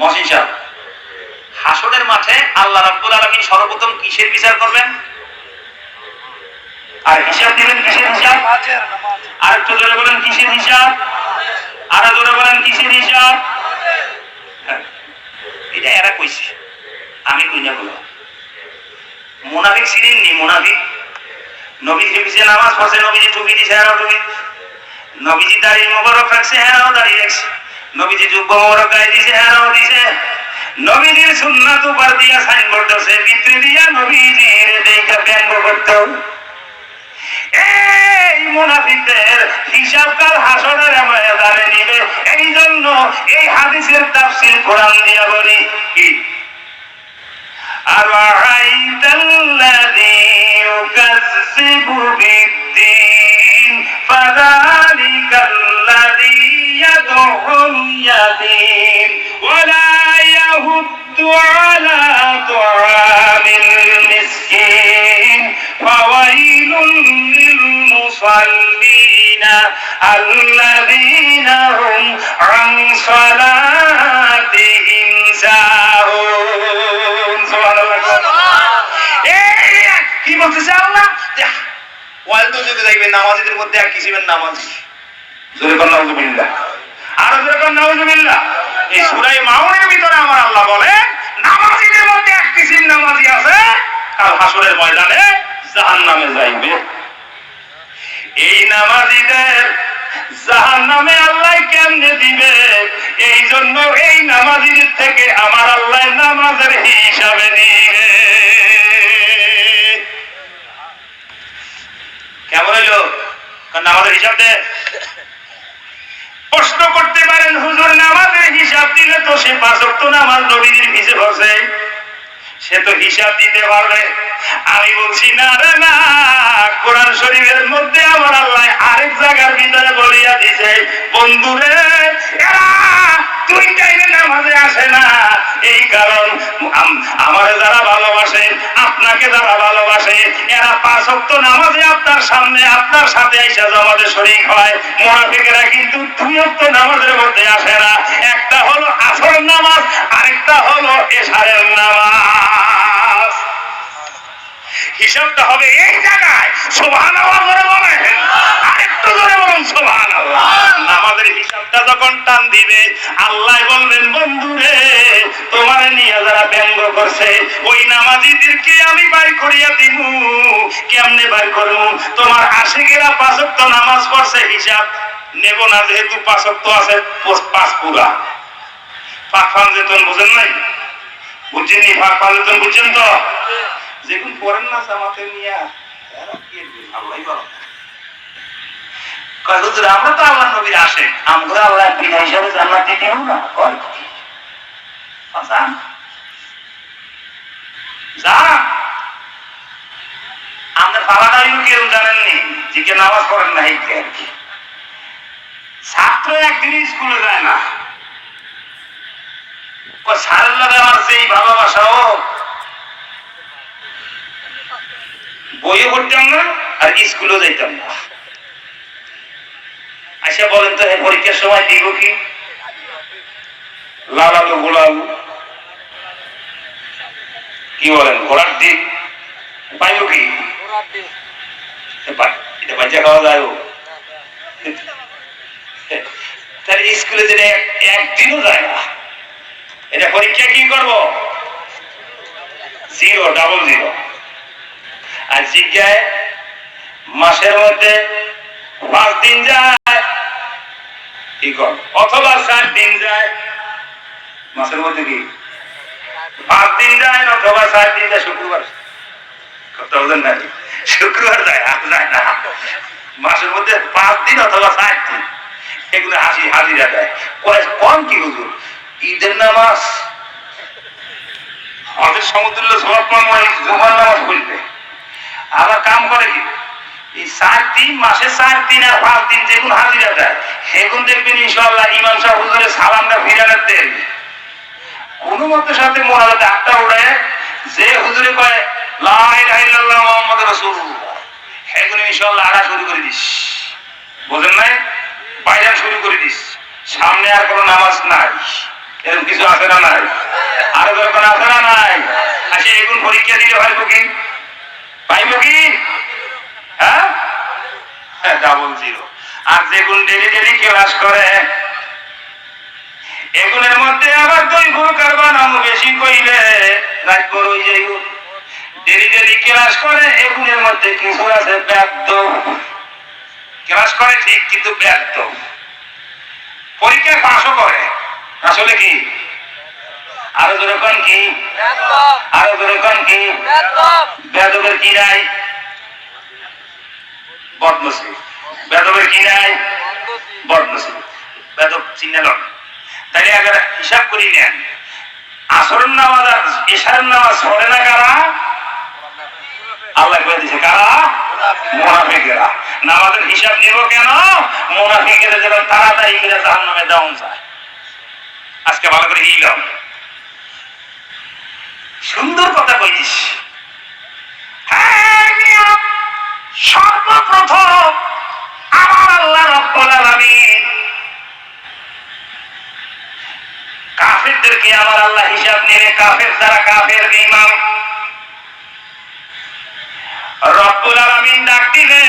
মহসিন সাহেব, হাসরের মাঠে আল্লাহ রাব্বুল আলামিন সর্বপ্রথম কিসের বিচার করবেন আর হিসাব দিবেন? কিসের হিসাব? আর একটু জোরে বলেন কিসের হিসাব? আর জোরে বলেন কিসের হিসাব? এটা এরা কইছে, আমি কই না। বলো মুনাফিক ছিলেন নি? মুনাফিক নবীজি পিছিয়ে নামাজ পড়ছে, নবীজি টুপি দিছে, হ্যাঁ টুপি। নবীজি দাড়ি মোবারক রাখছে, হ্যাঁ দাড়ি রাখছে। নবীজি জুব্ব মোবারক গায়ে দিছে, হ্যাঁ দিছে। নবীজির সুন্নাত উপর দিয়া সাইনবোর্ড আছে, ভিতরে দিয়া নবীজির দেখা ব্যঙ্গ করত। এই মুনাফিকদের হিসাব কাল হাসরের ময়দানে নিবে। এই জন্য এই হাদিসের তাফসীর কোরআন দিয়া বলি কি, আরাআইতাল্লাযী ইউকাযযিবু বিদ্দীন ফাযালিকাল্লাযী ইয়াদউল ইয়াতীম ওয়া লা ইয়াহুদ্দু আলা তুআমিল মিসকিন ফাওয়াইলুল লিল মুসাল্লিনা আল্লাযীনা হুম আন সালাতিহিম সাহুন। কি বলতেছে আল্লাহ? ওয়াইল তো দেখবেন নামাজীদের মধ্যে এক কিসিমের নামাজি, জোরে বলেন নাউযুবিল্লাহ, আর জোরে বলেন নাউযুবিল্লাহ। এই সূরা মাউনের ভিতরে আমার আল্লাহ বলে নামাজীদের মধ্যে এক কিসিম নামাজি আছে, কাল হাসরের ময়দানে জাহান্নামে যাইবে। এই নামাজীদের জাহান্নামে আল্লাহ কেমনে দিবে? এই জন্য এই নামাজীদের থেকে আমার আল্লাহ নামাজের হিসাবে নিবে। কেমন হইলো? কারণ নামাজের হিসাব দে। প্রশ্ন করতে পারেন, হুজুর নামাজের হিসাব দিলে তো সে 5 ওয়াক্ত নামাজ নবীজির পিছে বসে, সে তো হিসাব দিতে পারবে। আমি বলছি না রে না, কোরআন শরীফের মধ্যে আমার আল্লাহ আরেক জায়গার ভিতরে বলিয়া দিছে, বন্ধুরে এরা 2 টাইমে নামাজে আসে না। এই কারণ আমার যারা ভালোবাসে, আপনাকে যারা ভালোবাসে, এরা 5 ওয়াক্ত নামাজে আপনার সামনে আপনার সাথে আইসা জমাতে শরীক হয়। মুনাফিকেরা কিন্তু 2 ওয়াক্ত নামাজের মধ্যে আসে না। একটা হলো আসর নামাজ, আরেকটা হলো এশারের নামাজ। হিসাবটা হবে এই জায়গায়। সুবহানাল্লাহ বলে বলেন, আরেকটু জোরে বলুন সুবহানাল্লাহ। নামাজের হিসাবটা যখন টান দিবে, আল্লাহ বলবেন, বন্ধুরে তোমার নিয়ে যারা ব্যঙ্গ করছে ওই নামাজীদেরকে আমি বাইর করিয়া দিব। কেমনে বাইর করব? তোমার আশিকেরা 5 ওয়াক্ত নামাজ পড়ছে, হিসাব নেব না, যেহেতু 5 ওয়াক্ত আছে, 5 পুরা। পাক ফানজেতন বুঝেন নাই? বুঝছেন? পাক ফানজেতন বুঝছেন তো? যেগুন পড়েন না জামাতে নিয়া, আল্লাহ বলো হুজুর আমরা তো আল্লাহ নবীর আসে, আমরা আল্লাহ বিনা হিসাবে জান্নাত দিতে হবে না। আমাদের পালাটা কেউ জানেননি যে কে নামাজ পড়েন না। এই আর কি, ছাত্র একদিন স্কুলে যায় না, সারের লগে আমার যেই ভালোবাসা, ও বইও পড়তাম না আর স্কুলেও যাইতাম না। আচ্ছা বলেন তো, পরীক্ষার সময় দিব কি? লাল আলু গোলাল কি বলেন, ঘোড়ার দিক পাইব কি? এটা বাচ্চা খাওয়া যায়? তাহলে স্কুলে যেটা একদিনও যায় না, এটা পরীক্ষা কি করব? 0, ডাবল 0। আর জিজ্ঞায় মাসের মধ্যে 5 দিন যায়, কি কর, অথবা 7 দিন যায়। মাসের মধ্যে কি 5 দিন যায়, অথবা 7 দিন যায়। শুক্রবার কথা বলেন না, শুক্রবার যায়, আর যায় না। মাসের মধ্যে 5 দিন অথবা 7 দিন, এগুলো হাজিরা দেয়। কম কি হুজুর? ঈদের নামাজ আমাদের সমতুল্য সমাপময় জুমার নামাজ পড়বে। আবার কাম করে কি, এই 4 দিন, মাসে 4 দিন আর 5 দিন যেগুলো হাজিরা দেয়, সেগুলো দেখবেন ইনশাআল্লাহ ইমাম সাহেব হুজুরের সালামটা ফিরানোর দেন। কোন মতের সাথে মোনাজাতে 8টা উড়ে, যে হুজুরে কয় লা ইলাহা ইল্লাল্লাহ মুহাম্মাদুর রাসূলুল্লাহ, সেগুলো ইনশাআল্লাহ আড়া শুরু করে দিস। বুঝেন নাই? বাইরে শুরু করে দিস, সামনে আর কোনো নামাজ নাই, এরকম কিছু আছে না? নাই। পরীক্ষা দিলে পাইব কি? পাইব কি? হ্যাঁ, ডাবল জিরো। আর যেগুন ডেলি ডেলি ক্লাস করে এগুলোর মধ্যে আবার 2 প্রকার বানানো বেশি কইলে রাত বড় হয়ে যাইব। ডেলি ডেলি ক্লাস করে এগুলোর মধ্যে কিছু আছে ব্যর্থ, ক্লাস করে ঠিক কিন্তু ব্যর্থ, পরীক্ষায় পাশও করে আসলে কি? আরো ধরে কোন কি? আরো ধরে কোন কি? বেদবের কি নাই? বদনসি। বেদবের কি নাই? বদনসি। বেদব চিহ্ন। তাইলে আগে হিসাব করি নেন, আসরের নামাজ আর ইশারের নামাজ পড়ে না কারা? আল্লাহ কয়ে দিছে কারা? মুনাফিকেরা। নামাজের হিসাব নিব কেন? মুনাফিকেরা যেন তাড়াতাড়ি করে জাহান্নামে দেওয়া যায়। আজকে ভালো করে হিলাম, সুন্দর কথা কইস। সর্বপ্রথম আমার আল্লাহ রাব্বুল আলামিন কাফেরদেরকে আমার আল্লাহ হিসাব নিয়ে, কাফের যারা কাফের ইমাম রব্বুল আলামিন ডাক দিলে,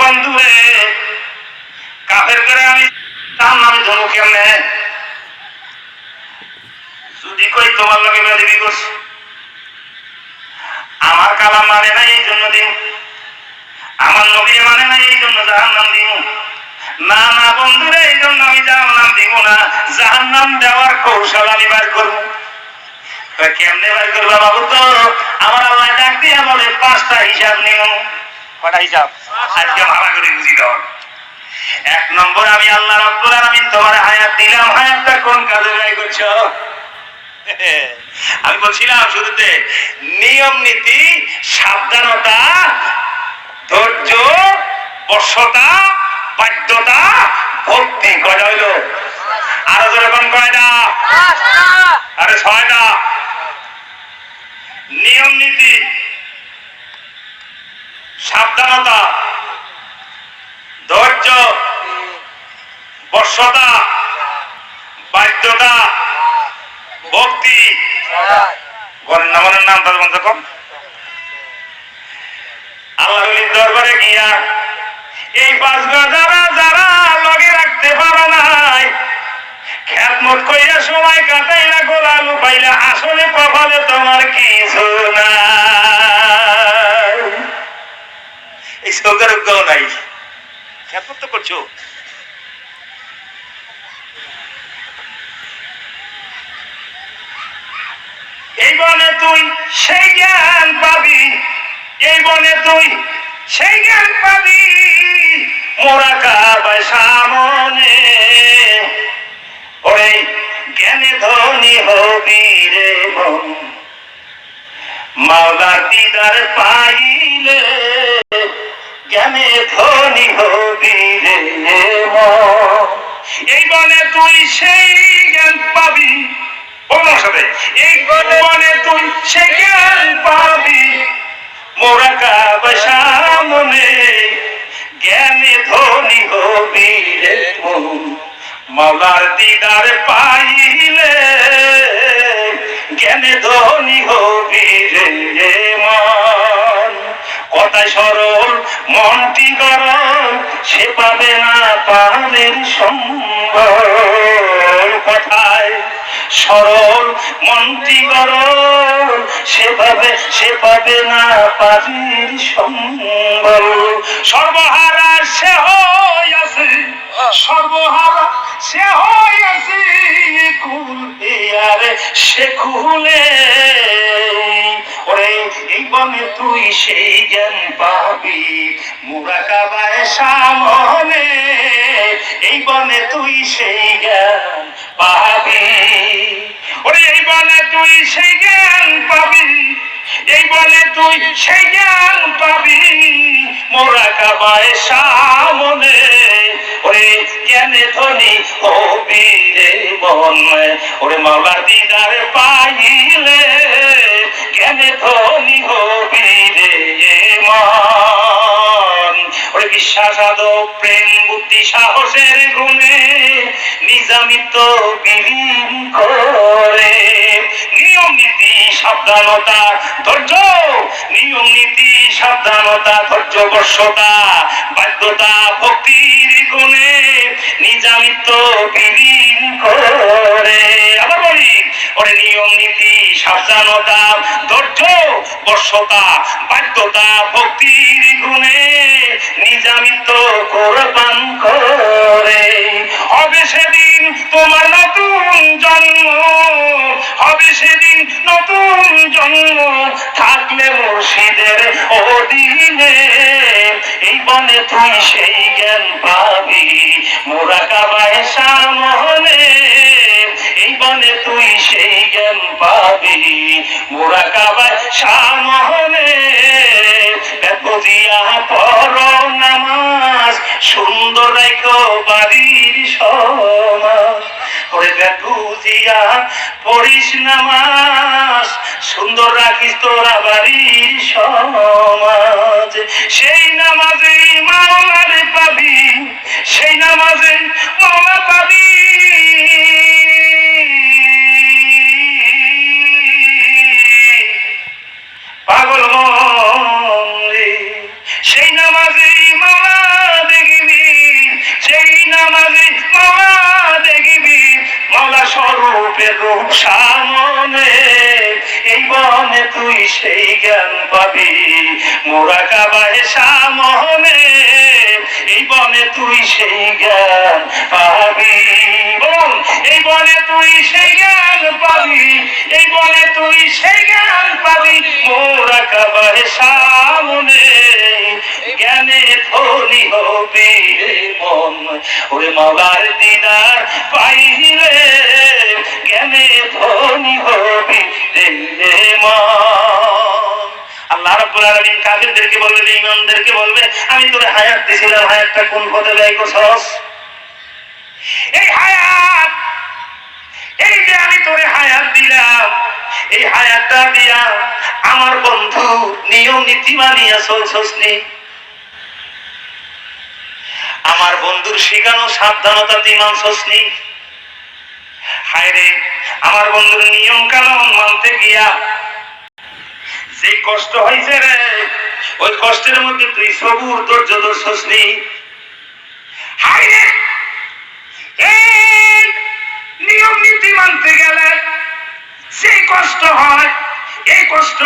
বন্ধুরে কাফের করে আমি জাহান্নামে ধরু কেমনে? যদি কই তোমার লগে বেয়াদবি করছে, আমার কালাম মানে না এই জন্য দিন, আমার নবী মানে না এই জন্য জাহান্নাম দিব না, না বন্ধুরে এই জন্য আমি জাহান্নাম দিব না, জাহান্নাম দেওয়ার কৌশল আমি বার করবো। কেমনে বার করবা বাবু? তো আমার আল্লাহ ডাক দিয়ে বলে 5টা হিসাব নিও। কটা হিসাব? আজকে ভালো করে বুঝি দাও। 1 নম্বর, আমি আল্লাহ রাব্বুল আলামিন তোমার হায়াত দিলাম, হায়াতটা কোন কাজে ব্যয় করছো? আমি বলছিলাম শুরুতে নিয়ম নীতি, সাবধানতা, ধৈর্য, বর্ষতা, বাধ্যতা, ভক্তি। কয়টা হইল? আরো জোরে কোন কয়টা? আরে 6টা। নিয়ম নীতি, সাবধানতা, ধৈর্য, বর্ষতা, বাধ্যতা, ভক্তি। ঘরের নামের নাম তাদের মধ্যে কম। আল্লাহর দরবারে গিয়া এই 5 যারা যারা লগে রাখতে পারো নাই, খেদমত কইরা সময় কাটাইলা, গোলা লুকাইলা, আসলে কপালে তোমার কিছু নাই। এই সৌগারোগ্য নাই, খেদমত তো করছো। এই বনে তুই সেই জ্ঞান পাবি, এই বনে তুই সেই জ্ঞান পাবি, মোরা কাবার সামনে। ওরে জ্ঞানে ধনী হবি রে মন, মাওলার দিদার পাইলে জ্ঞানে ধনী হবি রে মন। এই বনে তুই সেই জ্ঞান পাবি, এই বনে তুই সেই জ্ঞান পাবি, মোরা কাবার সামনে। জ্ঞানে ধনী হবি রে মন, মাওলার দিদার পাইলে জ্ঞানে ধনী হবি রে মন। কথায় সরল মনটি গরম, সে পাবে না পারের সম্বল। কথায় সরল মনটি গরম, সে পাবে না পারের সম্বল। সর্বহারা সে হইয়াছে, সর্বহারা সে হইয়াছে কুল, আরে সে কুলে। ওরে এই বনে তুই সেই জ্ঞান পাবি, মুরাকাবায় সামনে। এই বনে তুই সেই জ্ঞান পাবি, ওরে এই বনে তুই সেই জ্ঞান পাবি, এই বনে তুই সেই জ্ঞান পাবি, মুরাকাবায় সামনে। ওরে জ্ঞানে ধনী হবি রে মন, ওরে মাওলার দিদার পাইলে জ্ঞানে ধনী হবি রে মন। ওরে বিশ্বাস আদব প্রেম বুদ্ধি সাহসের গুণে নিজামিত বিলীন করে, নিয়ম নীতি সাবধান সাবধানতা ধৈর্য, নিয়ম নীতি সাবধানতা ধৈর্য বর্ষতা বাধ্যতা ভক্তির গুণে নিজামিত্ব বিলীন করে। আবার বলি, ওরে নিয়ম নীতি সাবধানতা ধৈর্য বর্ষতা বাধ্যতা ভক্তির গুণে নিজামিত্ব কোরবান করে। হবে সেদিন তোমার নতুন জন্ম, হবে সেদিন নতুন জন্ম, থাকলে মুর্শিদের অধীনে। এই বনে তুই সেই জ্ঞান পাবি মুরাকাবায়ে সামনে। এই বনে তুই সেই জ্ঞান পাবি মুরাকাবায়ে সামনে। বেপজিয়া পড়ো নামাজ, সুন্দর রাখো বাড়ির সমাজ। ওরে বেপজিয়া পড়িস নামাজ, সুন্দর রাখিস তোরা বাড়ির সমাজ। সেই নামাজে মাওলার পাবি, সেই নামাজে মাওলা পাবি। পাগল মনে সেই নামাজে মাওলা দেখবি, সেই নামাজে মাওলা দেখবি, মাওলা স্বরূপের রূপ সামনে। এই বনে তুই সেই জ্ঞান পাবি মুরাকাবায়ে সামনে। এই বনে তুই সেই জ্ঞান পাবি, বল এই বনে তুই সেই জ্ঞান পাবি, এই বনে তুই সেই জ্ঞান পাবি মুরাকাবায়ে সামনে। জ্ঞানে ধনী হবি মন, ওরে মাওলার দিদার পাইলে জ্ঞানে ধনী হবি রে মন। আল্লাহ রাব্বুল আলামিন কাফিরদেরকে বলবে, ইমানদেরকে বলবে, আমি তোরে হায়াত দিয়েছিলাম, হায়াতটা কোন পথে ব্যয় করছস? এই হায়াত, এই যে আমি তোরে হায়াত দিলাম, এই হায়াতটা দিয়া আমার বন্ধু নিয়ম নীতি মানিয়া চলছস নি? আমার বন্ধুর শিখানো সাবধানতা তুই মানছস নি? হায় রে, আমার বন্ধুর নিয়ম কানুন মানতে গিয়া যে কষ্ট হয়েছে রে, ওই কষ্টের মধ্যে তুই সবুর ধৈর্য ধরছস নি? হায় রে, এই নিয়ম নীতি মানতে গেলে যে কষ্ট হয়, এই কষ্ট